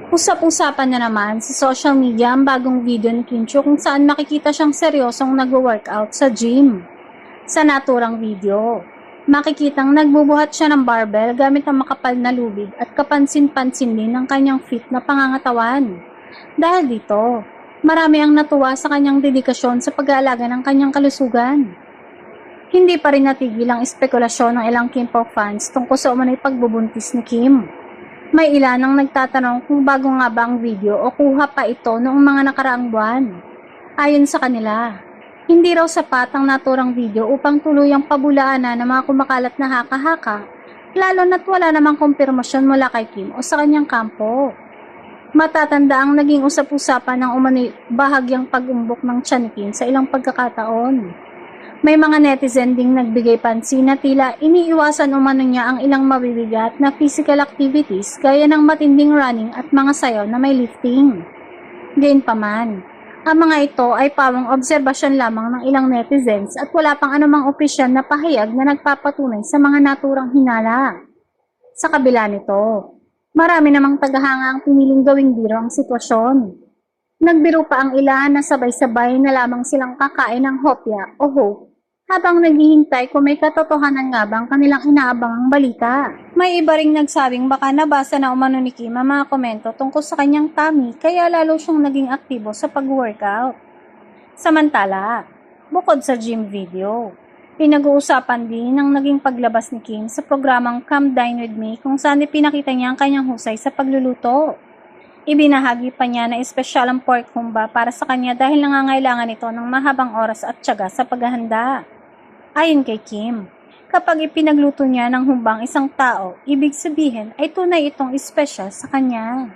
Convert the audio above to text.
Usap-usapan na naman sa social media ang bagong video ni Kim Chiu kung saan makikita siyang seryosong nag-workout sa gym. Sa naturang video, makikitang nagbubuhat siya ng barbell gamit ang makapal na lubid at kapansin-pansin din ng kanyang fit na pangangatawan. Dahil dito, marami ang natuwa sa kanyang dedikasyon sa pag-aalaga ng kanyang kalusugan. Hindi pa rin natigil ang espekulasyon ng ilang Kim Pao fans tungkol sa umano'y pagbubuntis ni Kim. May ilan ang nagtatanong kung bago nga ba ang video o kuha pa ito noong mga nakaraang buwan. Ayon sa kanila, hindi raw sapat ang naturang video upang tuluyang pabulaanan ng mga kumakalat na haka-haka, lalo na't wala namang kumpirmasyon mula kay Kim o sa kanyang kampo. Matatanda ang naging usap-usapan ng umano'y bahagyang pag-umbok ng tiyan ni Kim sa ilang pagkakataon. May mga netizen ding nagbigay pansin na tila iniiwasan umano niya ang ilang mabibigat na physical activities gaya ng matinding running at mga sayaw na may lifting. Gayunpaman, ang mga ito ay pawang obserbasyon lamang ng ilang netizens at wala pang anumang opisyal na pahayag na nagpapatunay sa mga naturang hinala. Sa kabila nito, marami namang tagahanga ang piniling gawing biro ang sitwasyon. Nagbiro pa ang ilan na sabay-sabay na lamang silang kakain ng hopya o hope habang naghihintay kung may katotohanan nga bang kanilang inaabangang balita. May iba ring nagsabing baka nabasa na umano ni Kim ang mga komento tungkol sa kanyang tummy kaya lalo siyang naging aktibo sa pag-workout. Samantala, bukod sa gym video, pinag-uusapan din ang naging paglabas ni Kim sa programang Come Dine With Me kung saan ipinakita niya ang kanyang husay sa pagluluto. Ibinahagi pa niya na espesyal ang pork humba para sa kanya dahil nangangailangan ito ng mahabang oras at tiyaga sa paghahanda. Ayon kay Kim, kapag ipinagluto niya ng humbang isang tao, ibig sabihin ay tunay itong espesyal sa kanya.